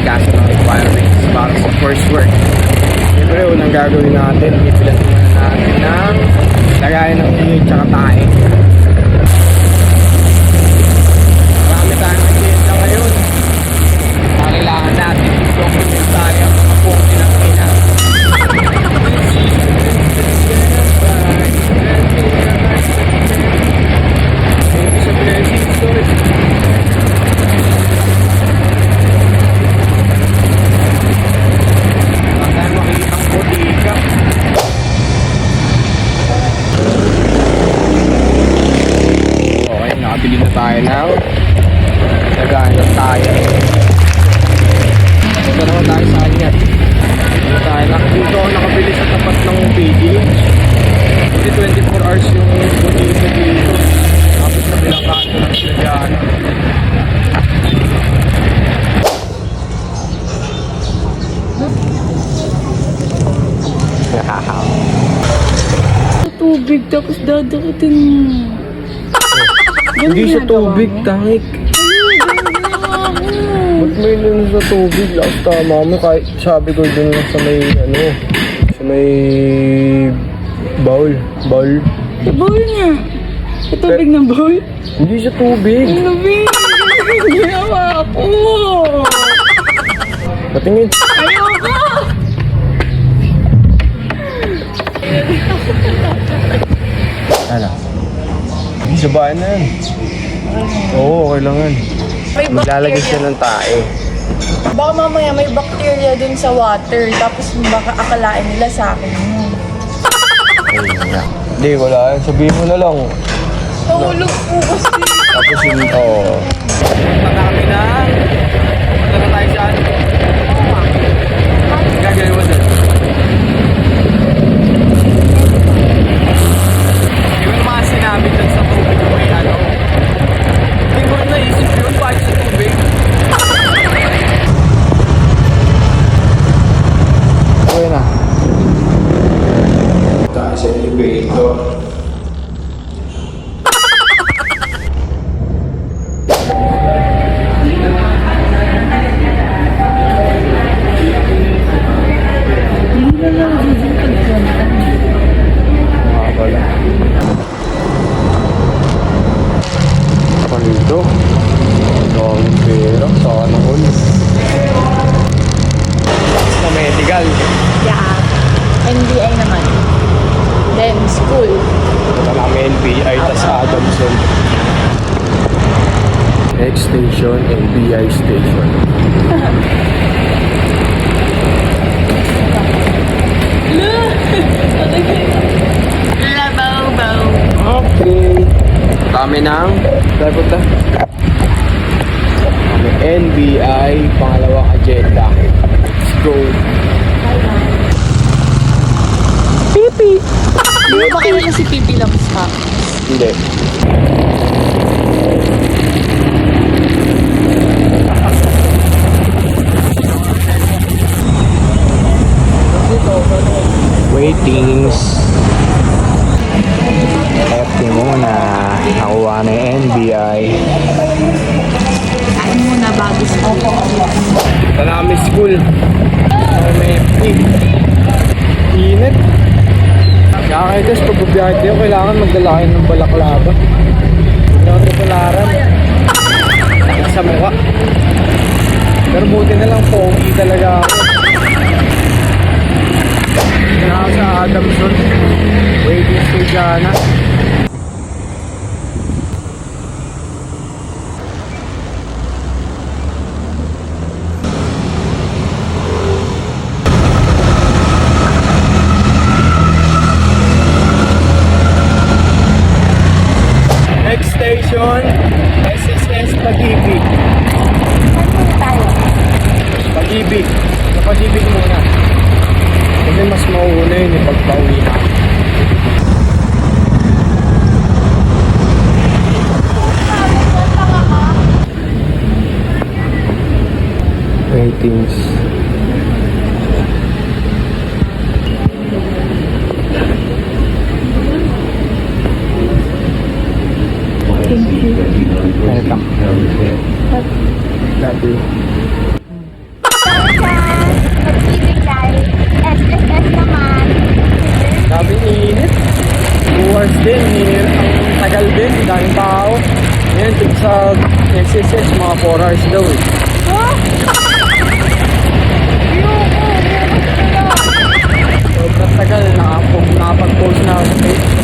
inasikaso ng requirements para sa first work. Siyempre, unang gagawin natin, ipilat muna natin ng lagayan ng iyo tsaka tae. Marami tayong agenda ngayon. Kailangan natin i-document tayo ang mga punti ng ina. Sa blessing story. Okay, nakabili na tayo ng lagayan tayo. Ito naman tayo sa kanya. Dito ako nakabili sa tapat ng PGH. Kasi 24 hours yung dito dito. Tapos sa pinakato ng lagayan. Tubig tapos dadakutin mo. Hindi sa tubig, tangik. Ba't may nun sa tubig? Last tama mo kahit sabi ko dun lang sa may sa may bowl. Sa bowl niya. Sa tubig ng bowl? Hindi sa tubig. Ano ba? Ginawa ko. Patingin. Ayoko! Ano? Hindi sa bahay na yan. Oo, okay lang yan. Maglalagay siya ng tae. Baka mamaya may bacteria dun sa water, tapos baka akalain nila sa akin yun. Hindi, wala yan. Sabihin mo na lang. Nahulog po kasi. Tapos yun ito. Marami na. Punta na tayo dyan. Gagawin mo dyan. Hindi mo naman sinabi dyan sa tubig mo may ano. Hindi mo naisip yung bakit sa tubig. Okay na. Tayo sa elevator. Dito daming pera, sana all sa medical. Yeah. NBI naman. Then school. Ito namin NBI tas Adamson. Next station, NBI station. Labaw-baw. Okay. Kami ng punta. Kami NBI, pangalawang agenda. Let's go. Pipi. Hindi mo makilala si Pipi lang sa Hindi. Waitings. FT muna. Nakuha na yung NBI. Kain muna bago sa Ito na kami school. May FT. Init. Kaya guys, pag bubiyahe tayo, kailangan magdala kayo ng balaklava. Kailangan ito palaran. Sa mukha. Pero buti na lang, pogi talaga ako. Kaya sa Adamson. Waiting to Jana. Next station, SSS Pag-ibig. Pag-ibig. Sa Pag-ibig muna. Kasi mas mauuna yun yung pagpauwi na. Ratings. Thank you. Welcome. Love you. din, ang tagal din, daming tao. Ngayon, dito sa SSS, mga 4 hours daw eh. Sobrang tagal, nakapag-post na ako sa Facebook.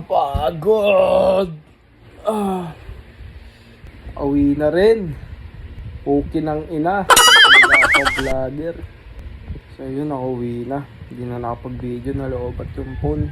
Pagod! Awi na rin. Okay ng ina. Vlogger. So yun, nakauwi na. Hindi na nakapag-video, nalobat yung phone.